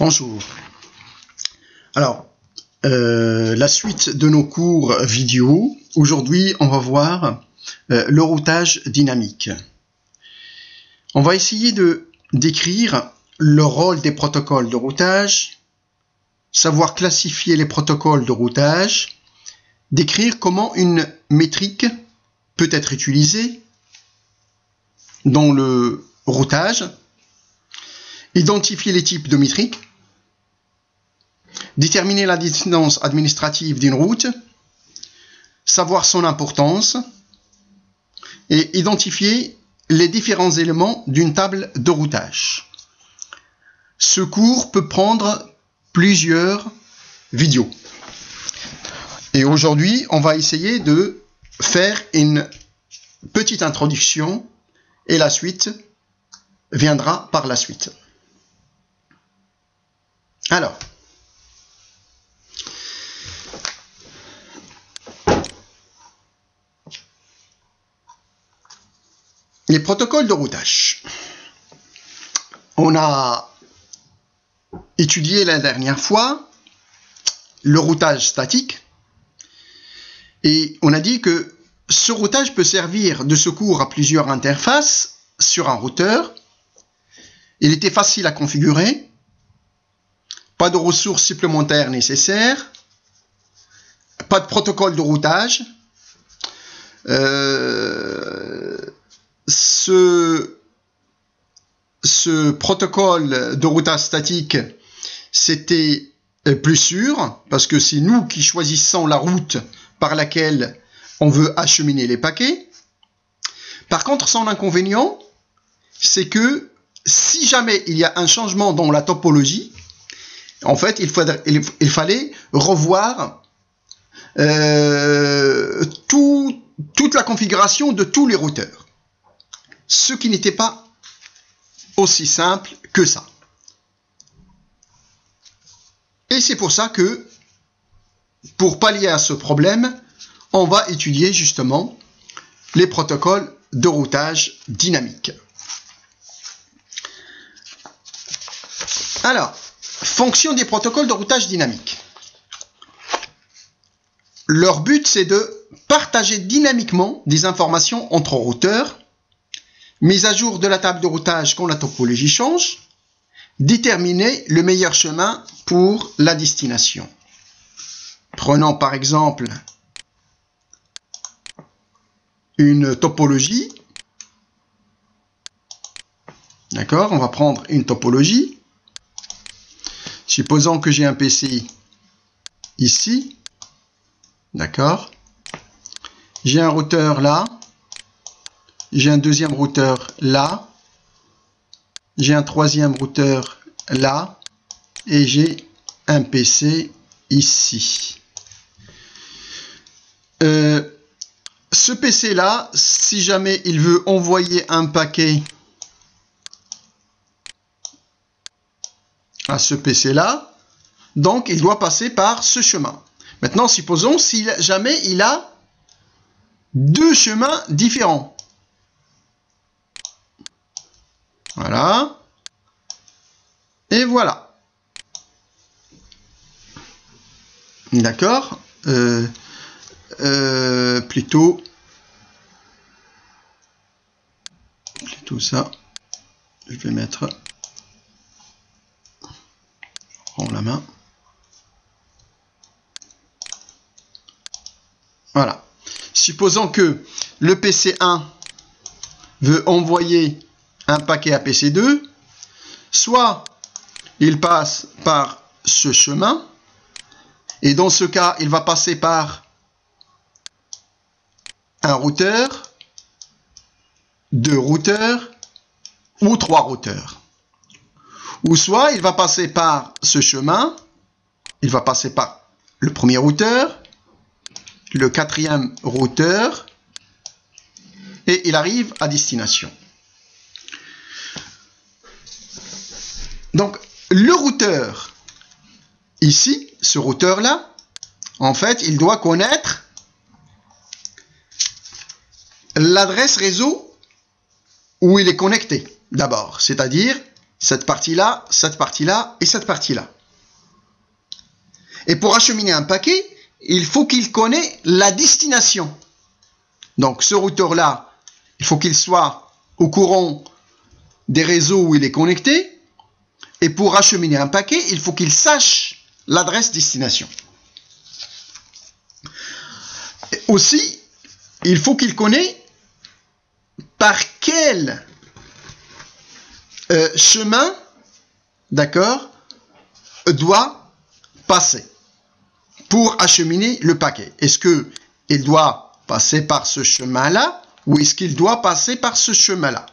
Bonjour. Alors, la suite de nos cours vidéo. Aujourd'hui, on va voir le routage dynamique. On va essayer de décrire le rôle des protocoles de routage, savoir classifier les protocoles de routage, décrire comment une métrique peut être utilisée dans le routage, identifier les types de métriques, déterminer la distance administrative d'une route, savoir son importance et identifier les différents éléments d'une table de routage. Ce cours peut prendre plusieurs vidéos. Et aujourd'hui, on va essayer de faire une petite introduction et la suite viendra par la suite. Alors, les protocoles de routage. On a étudié la dernière fois le routage statique et on a dit que ce routage peut servir de secours à plusieurs interfaces sur un routeur. Il était facile à configurer, pas de ressources supplémentaires nécessaires, pas de protocole de routage. Ce protocole de routage statique, c'était plus sûr, parce que c'est nous qui choisissons la route par laquelle on veut acheminer les paquets. Par contre, son inconvénient, c'est que si jamais il y a un changement dans la topologie, en fait, il fallait revoir toute la configuration de tous les routeurs. Ce qui n'était pas aussi simple que ça. Et c'est pour ça que, pour pallier à ce problème, on va étudier justement les protocoles de routage dynamique. Alors, fonction des protocoles de routage dynamique. Leur but, c'est de partager dynamiquement des informations entre routeurs, mise à jour de la table de routage quand la topologie change, déterminer le meilleur chemin pour la destination. Prenons par exemple une topologie. D'accord, on va prendre une topologie. Supposons que j'ai un PC ici. D'accord. J'ai un routeur là. J'ai un deuxième routeur là. J'ai un troisième routeur là. Et j'ai un PC ici. Ce PC là, si jamais il veut envoyer un paquet à ce PC là, donc il doit passer par ce chemin. Maintenant, supposons si jamais il a deux chemins différents. Voilà. Et voilà. D'accord. Plutôt ça. Je vais mettre. Je prends la main. Voilà. Supposons que le PC1 veut envoyer un paquet à PC2, soit il passe par ce chemin, et dans ce cas, il va passer par un routeur, deux routeurs ou trois routeurs. Ou soit il va passer par ce chemin, il va passer par le premier routeur, le quatrième routeur, et il arrive à destination. Donc, le routeur, ici, ce routeur-là, en fait, il doit connaître l'adresse réseau où il est connecté, d'abord. C'est-à-dire, cette partie-là, cette partie-là et cette partie-là. Et pour acheminer un paquet, il faut qu'il connaisse la destination. Donc ce routeur-là, il faut qu'il soit au courant des réseaux où il est connecté. Et pour acheminer un paquet, il faut qu'il sache l'adresse destination. Et aussi, il faut qu'il connaisse par quel chemin, d'accord, doit passer pour acheminer le paquet. Est-ce qu'il doit passer par ce chemin-là ou est-ce qu'il doit passer par ce chemin-là?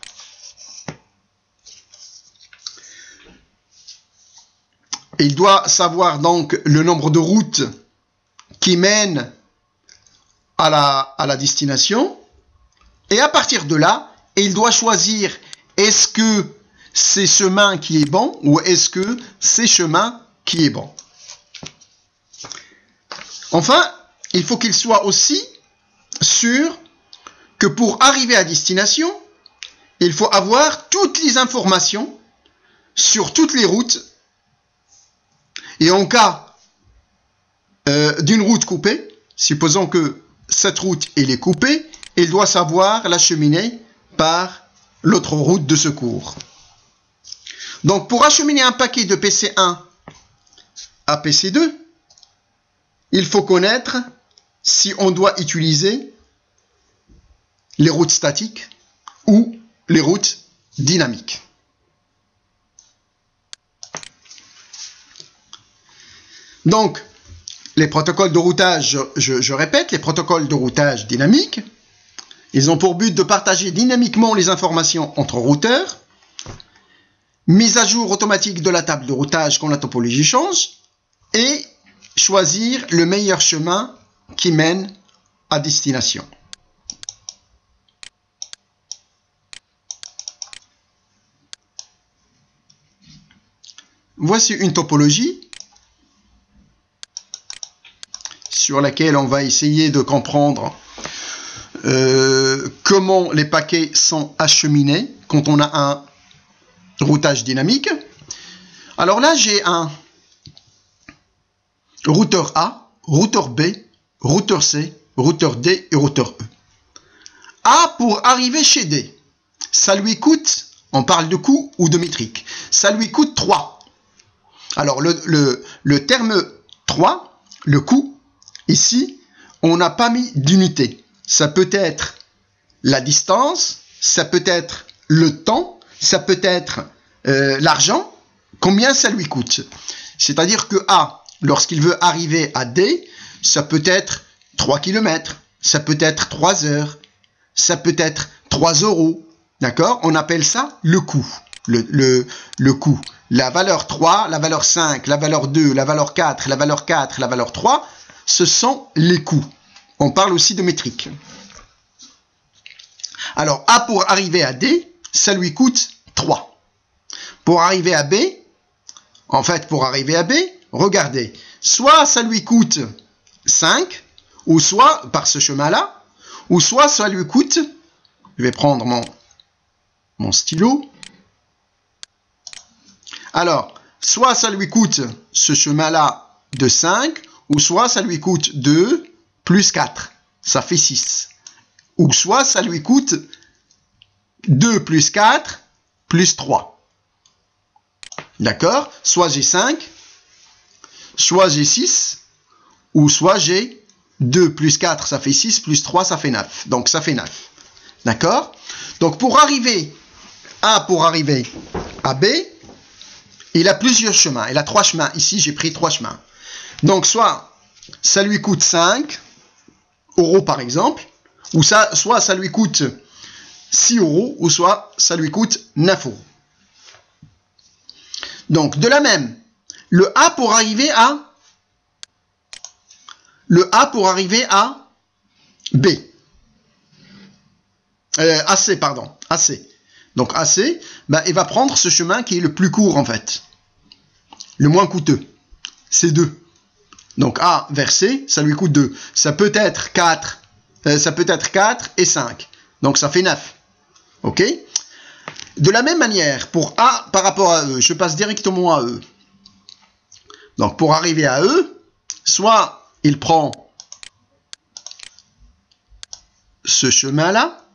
Il doit savoir donc le nombre de routes qui mènent à la destination. Et à partir de là, il doit choisir est-ce que c'est chemin qui est bon ou est-ce que c'est chemin qui est bon. Enfin, il faut qu'il soit aussi sûr que pour arriver à destination, il faut avoir toutes les informations sur toutes les routes. Et en cas d'une route coupée, supposons que cette route elle est coupée, il doit savoir l'acheminer par l'autre route de secours. Donc pour acheminer un paquet de PC1 à PC2, il faut connaître si on doit utiliser les routes statiques ou les routes dynamiques. Donc, les protocoles de routage, je répète, les protocoles de routage dynamiques, ils ont pour but de partager dynamiquement les informations entre routeurs, mise à jour automatique de la table de routage quand la topologie change, et choisir le meilleur chemin qui mène à destination. Voici une topologie sur laquelle on va essayer de comprendre comment les paquets sont acheminés quand on a un routage dynamique. Alors là, j'ai un routeur A, routeur B, routeur C, routeur D et routeur E. A pour arriver chez D, ça lui coûte, on parle de coût ou de métrique, ça lui coûte 3. Alors le terme 3, le coût, ici, on n'a pas mis d'unité. Ça peut être la distance, ça peut être le temps, ça peut être l'argent, combien ça lui coûte. C'est-à-dire que A, lorsqu'il veut arriver à D, ça peut être 3 km, ça peut être 3 heures, ça peut être 3 €. D'accord? On appelle ça le coût. Le coût. La valeur 3, la valeur 5, la valeur 2, la valeur 4, la valeur 4, la valeur 3, ce sont les coûts. On parle aussi de métrique. Alors, A pour arriver à D, ça lui coûte 3. Pour arriver à B, en fait, pour arriver à B, regardez, soit ça lui coûte 5, ou soit, par ce chemin-là, ou soit ça lui coûte, je vais prendre mon stylo. Alors, soit ça lui coûte ce chemin-là de 5, ou soit ça lui coûte 2 plus 4, ça fait 6. Ou soit ça lui coûte 2 plus 4 plus 3. D'accord? Soit j'ai 5, soit j'ai 6, ou soit j'ai 2 plus 4, ça fait 6, plus 3, ça fait 9. Donc ça fait 9. D'accord? Donc pour arriver A, pour arriver à B, il a plusieurs chemins. Il a 3 chemins. Ici, j'ai pris 3 chemins. Donc soit ça lui coûte 5 € par exemple, ou soit ça lui coûte 6 €, ou soit ça lui coûte 9 €. Donc, de la même, le A pour arriver à B. AC, pardon. AC. Donc, AC, ben, il va prendre ce chemin qui est le plus court, en fait. Le moins coûteux. C'est 2. Donc, A vers C, ça lui coûte 2. Ça peut être 4 et 5. Donc, ça fait 9. OK? De la même manière, pour A par rapport à E, je passe directement à E. Donc, pour arriver à E, soit il prend ce chemin-là,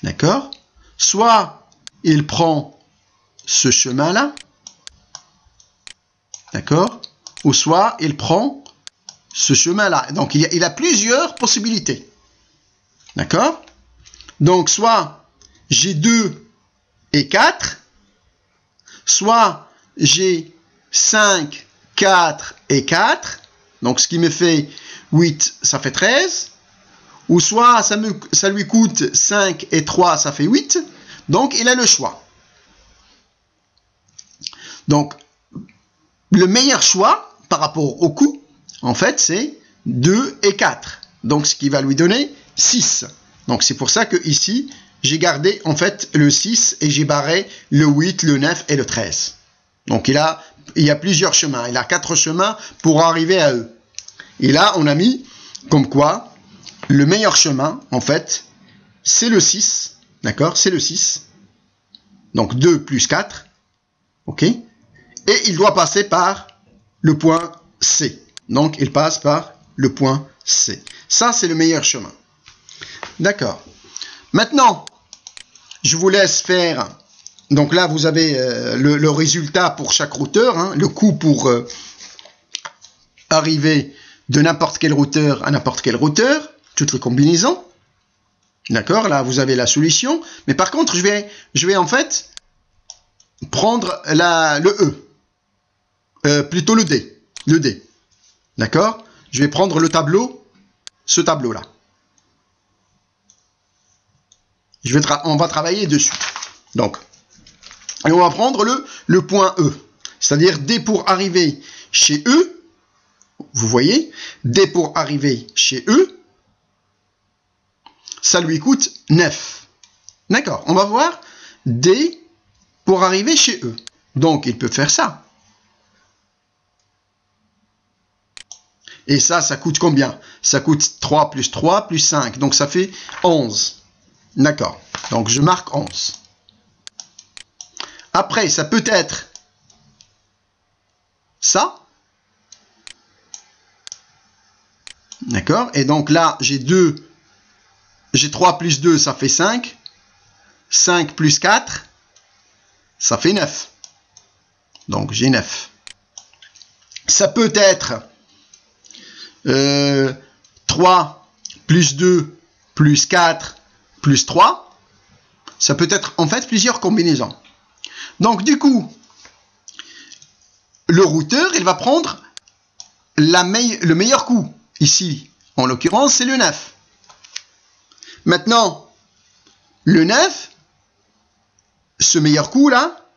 d'accord? Soit il prend ce chemin-là, d'accord? Ou soit il prend ce chemin-là. Donc, il a plusieurs possibilités. D'accord? Donc, soit j'ai 2 et 4, soit j'ai 5, 4 et 4, donc ce qui me fait 8, ça fait 13, ou soit ça lui coûte 5 et 3, ça fait 8, donc il a le choix. Donc, le meilleur choix par rapport au coût, en fait, c'est 2 et 4, donc ce qui va lui donner 6. Donc, c'est pour ça que ici, j'ai gardé en fait le 6 et j'ai barré le 8, le 9 et le 13. Donc, il y a plusieurs chemins. Il a 4 chemins pour arriver à eux. Et là, on a mis comme quoi le meilleur chemin, en fait, c'est le 6. D'accord? C'est le 6. Donc, 2 plus 4. OK? Et il doit passer par le point C. Donc, il passe par le point C. Ça, c'est le meilleur chemin. D'accord. Maintenant, je vous laisse faire. Donc là, vous avez le résultat pour chaque routeur, hein, le coût pour arriver de n'importe quel routeur à n'importe quel routeur, toutes les combinaisons. D'accord, là, vous avez la solution. Mais par contre, je vais en fait prendre le E. Plutôt le D. Le D. D'accord? Je vais prendre le tableau, ce tableau-là. On va travailler dessus. Donc, et on va prendre le point E. C'est-à-dire D pour arriver chez E. Vous voyez, D pour arriver chez E, ça lui coûte 9. D'accord, on va voir D pour arriver chez E. Donc, il peut faire ça. Et ça coûte combien? Ça coûte 3 plus 3 plus 5. Donc, ça fait 11. D'accord. Donc, je marque 11. Après, ça peut être ça. D'accord. Et donc là, j'ai 3 plus 2, ça fait 5. 5 plus 4, ça fait 9. Donc, j'ai 9. Ça peut être 3 plus 2 plus 4 plus 3. Ça peut être en fait plusieurs combinaisons. Donc, du coup, le routeur, il va prendre le meilleur coût. Ici, en l'occurrence, c'est le 9. Maintenant, le 9, ce meilleur coût là,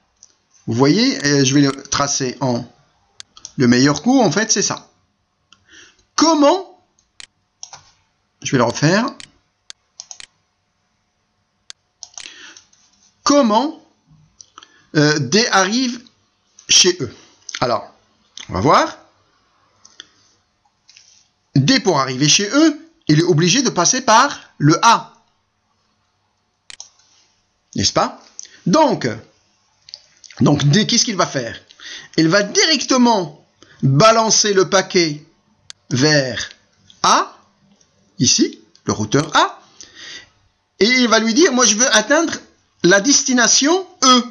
vous voyez, je vais le tracer en le meilleur coût, en fait, c'est ça. Comment, je vais le refaire, comment D arrive chez E? Alors, on va voir. D pour arriver chez E, il est obligé de passer par le A. N'est-ce pas? Donc D, qu'est-ce qu'il va faire? Il va directement balancer le paquet vers A, ici, le routeur A, et il va lui dire, moi je veux atteindre la destination E.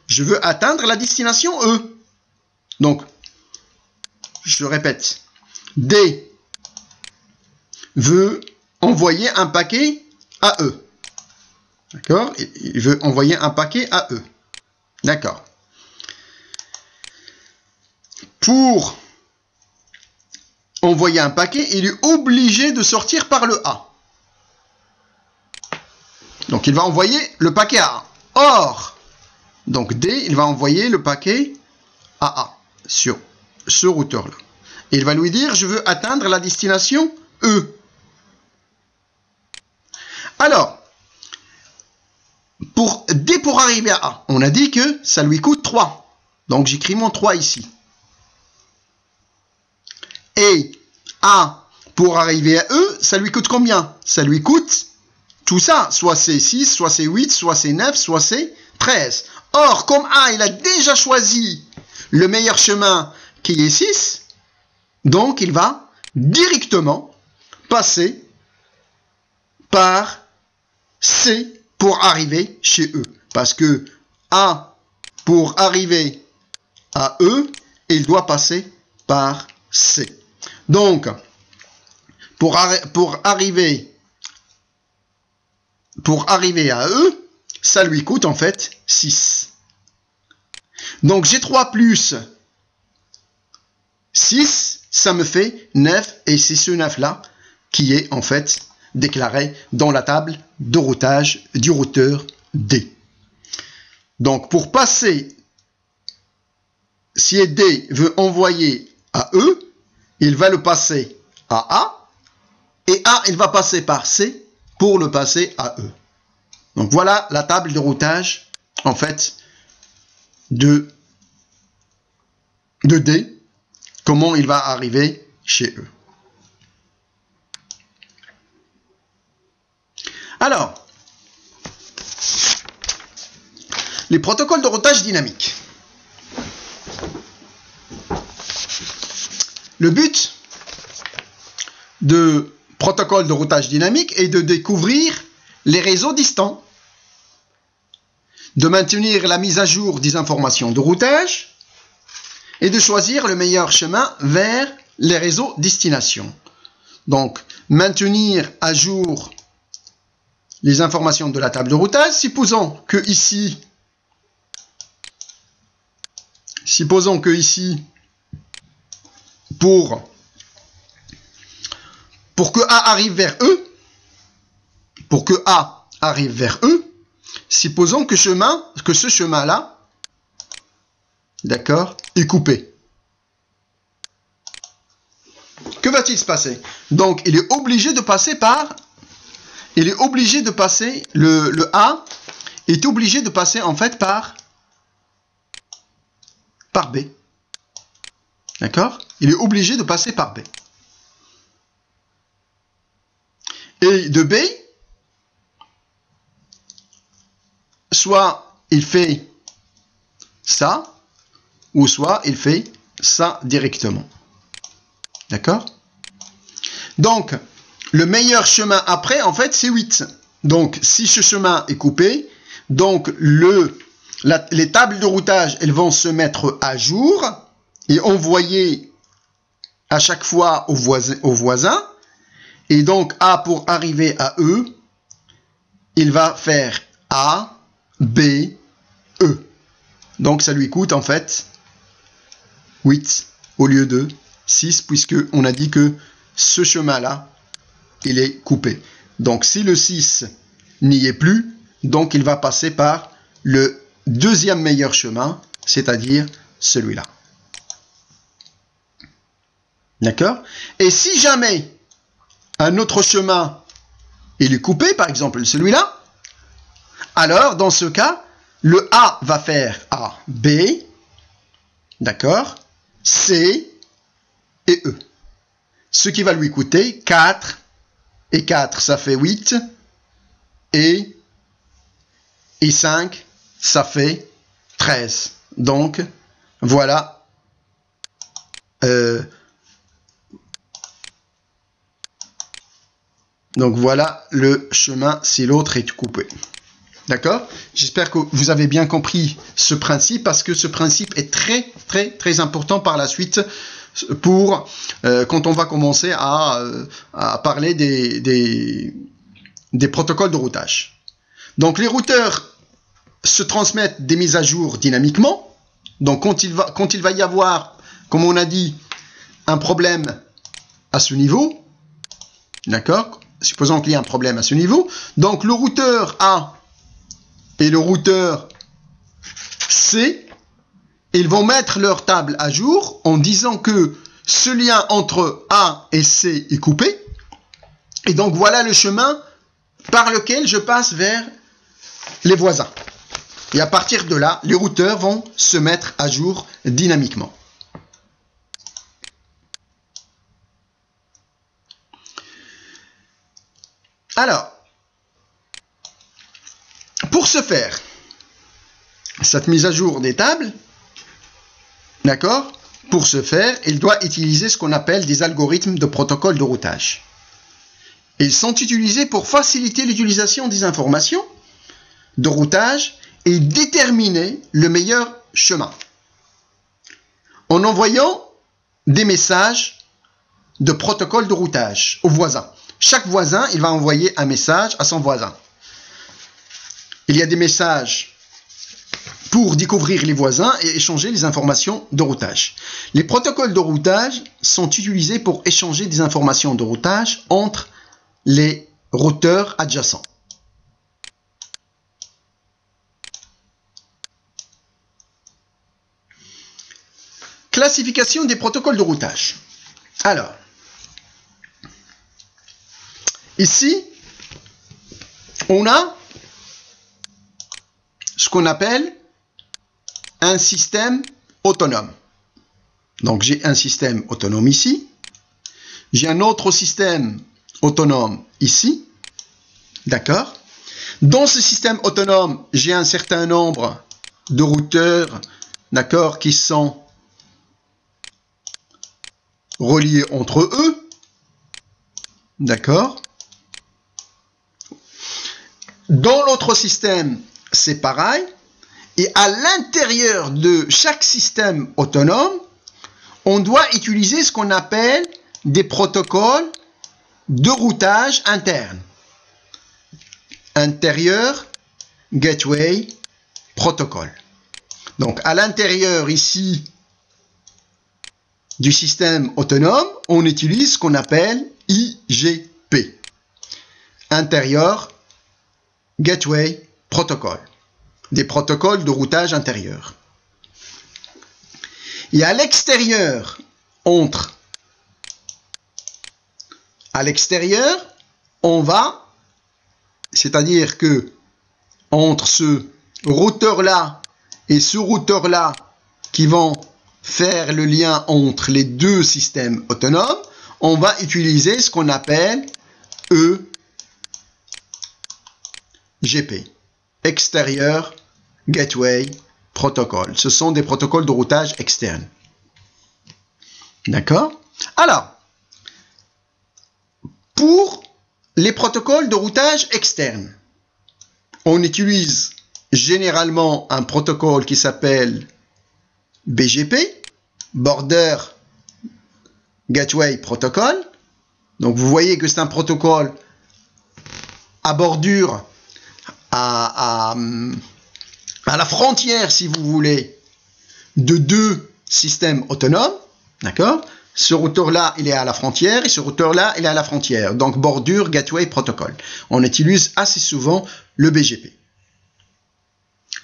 Je veux atteindre la destination E. Donc, je répète, D veut envoyer un paquet à E. D'accord? Il veut envoyer un paquet à E. D'accord. Pour envoyer un paquet, il est obligé de sortir par le A. Donc, il va envoyer le paquet à A. Or, donc D, il va envoyer le paquet à A sur ce routeur-là. Et il va lui dire, je veux atteindre la destination E. Alors, D pour arriver à A, on a dit que ça lui coûte 3. Donc, j'écris mon 3 ici. Et A pour arriver à E, ça lui coûte combien? Ça lui coûte tout ça. Soit c'est 6, soit c'est 8, soit c'est 9, soit c'est 13. Or, comme A, il a déjà choisi le meilleur chemin qui est 6, donc il va directement passer par C pour arriver chez E. Parce que A, pour arriver à E, il doit passer par C. Donc, pour arriver à E, ça lui coûte en fait 6. Donc, G3 plus 6, ça me fait 9, et c'est ce 9-là qui est en fait déclaré dans la table de routage du routeur D. Donc, pour passer, si D veut envoyer à E, il va le passer à A, et A, il va passer par C pour le passer à E. Donc, voilà la table de routage, en fait, de D, comment il va arriver chez eux. Alors, les protocoles de routage dynamique. Le but de protocole de routage dynamique est de découvrir les réseaux distants, de maintenir la mise à jour des informations de routage et de choisir le meilleur chemin vers les réseaux destination. Donc, maintenir à jour les informations de la table de routage. Supposons que ici, pour que A arrive vers E, supposons que ce chemin-là, d'accord, est coupé. Que va-t-il se passer? Donc, il est obligé de passer par... le A est obligé de passer en fait par B. D'accord? Il est obligé de passer par B. Et de B, soit il fait ça, ou soit il fait ça directement. D'accord? Donc, le meilleur chemin après, en fait, c'est 8. Donc, si ce chemin est coupé, donc les tables de routage, elles vont se mettre à jour et envoyer à chaque fois au voisin. Et donc, A, pour arriver à E, il va faire A, B, E. Donc, ça lui coûte, en fait, 8 au lieu de 6, puisqu'on a dit que ce chemin-là, il est coupé. Donc, si le 6 n'y est plus, donc il va passer par le deuxième meilleur chemin, c'est-à-dire celui-là. D'accord? Et si jamais un autre chemin il est coupé, par exemple celui-là, alors dans ce cas, le A va faire A, B, d'accord, C et E. Ce qui va lui coûter 4, et 4 ça fait 8, et 5 ça fait 13. Donc voilà le chemin si l'autre est coupé. D'accord? J'espère que vous avez bien compris ce principe, parce que ce principe est très très très important par la suite pour quand on va commencer à parler des protocoles de routage. Donc les routeurs se transmettent des mises à jour dynamiquement. Donc quand il va y avoir, comme on a dit, un problème à ce niveau, d'accord? Supposons qu'il y ait un problème à ce niveau. Donc le routeur A et le routeur C, ils vont mettre leur table à jour en disant que ce lien entre A et C est coupé. Et donc voilà le chemin par lequel je passe vers les voisins. Et à partir de là, les routeurs vont se mettre à jour dynamiquement. Alors, ce faire, cette mise à jour des tables, d'accord, pour ce faire, il doit utiliser ce qu'on appelle des algorithmes de protocole de routage. Ils sont utilisés pour faciliter l'utilisation des informations de routage et déterminer le meilleur chemin en envoyant des messages de protocole de routage aux voisins. Chaque voisin, il va envoyer un message à son voisin. Il y a des messages pour découvrir les voisins et échanger les informations de routage. Les protocoles de routage sont utilisés pour échanger des informations de routage entre les routeurs adjacents. Classification des protocoles de routage. Alors, ici, on a ce qu'on appelle un système autonome. Donc, j'ai un système autonome ici. J'ai un autre système autonome ici. D'accord? Dans ce système autonome, j'ai un certain nombre de routeurs, d'accord, qui sont reliés entre eux. D'accord? Dans l'autre système, c'est pareil. Et à l'intérieur de chaque système autonome, on doit utiliser ce qu'on appelle des protocoles de routage interne. Intérieur, gateway, protocole. Donc, à l'intérieur ici du système autonome, on utilise ce qu'on appelle IGP. Intérieur, gateway, protocole. Des protocoles de routage intérieur. Et à l'extérieur, on va, c'est-à-dire que entre ce routeur-là et ce routeur-là qui vont faire le lien entre les deux systèmes autonomes, on va utiliser ce qu'on appelle EGP. Extérieur, gateway, protocole. Ce sont des protocoles de routage externes. D'accord? Alors, pour les protocoles de routage externes, on utilise généralement un protocole qui s'appelle BGP, Border Gateway Protocol. Donc, vous voyez que c'est un protocole à bordure, à la frontière, si vous voulez, de deux systèmes autonomes. D'accord? Ce routeur-là, il est à la frontière, et ce routeur-là, il est à la frontière. Donc, bordure, gateway, protocole. On utilise assez souvent le BGP,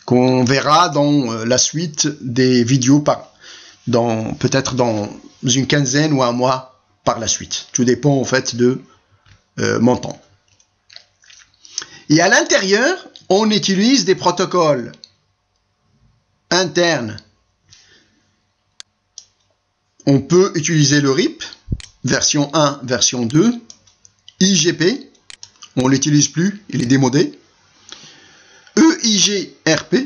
qu'on verra dans la suite des vidéos, peut-être dans une quinzaine ou un mois par la suite. Tout dépend, en fait, de mon temps. Et à l'intérieur, on utilise des protocoles internes. On peut utiliser le RIP, version 1, version 2, IGP, on ne l'utilise plus, il est démodé, EIGRP,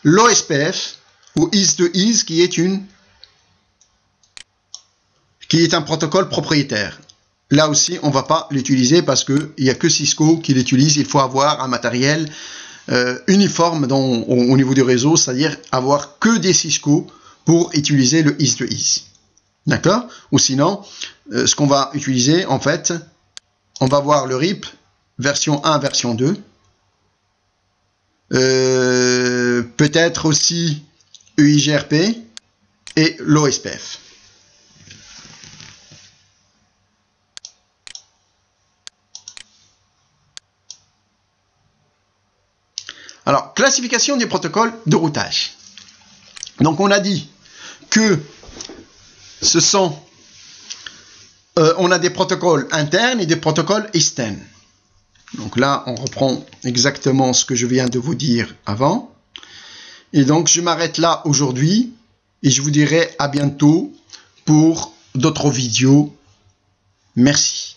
l'OSPF, ou Ease-to-Ease, qui est un protocole propriétaire. Là aussi, on ne va pas l'utiliser parce qu'il n'y a que Cisco qui l'utilise. Il faut avoir un matériel uniforme au niveau du réseau, c'est-à-dire avoir que des Cisco pour utiliser le Ease-to-Ease. D'accord? Ou sinon, ce qu'on va utiliser, en fait, on va voir le RIP, version 1, version 2. Peut-être aussi EIGRP et l'OSPF. Alors, classification des protocoles de routage. Donc, on a dit que on a des protocoles internes et des protocoles externes. Donc là, on reprend exactement ce que je viens de vous dire avant. Et donc, je m'arrête là aujourd'hui et je vous dirai à bientôt pour d'autres vidéos. Merci.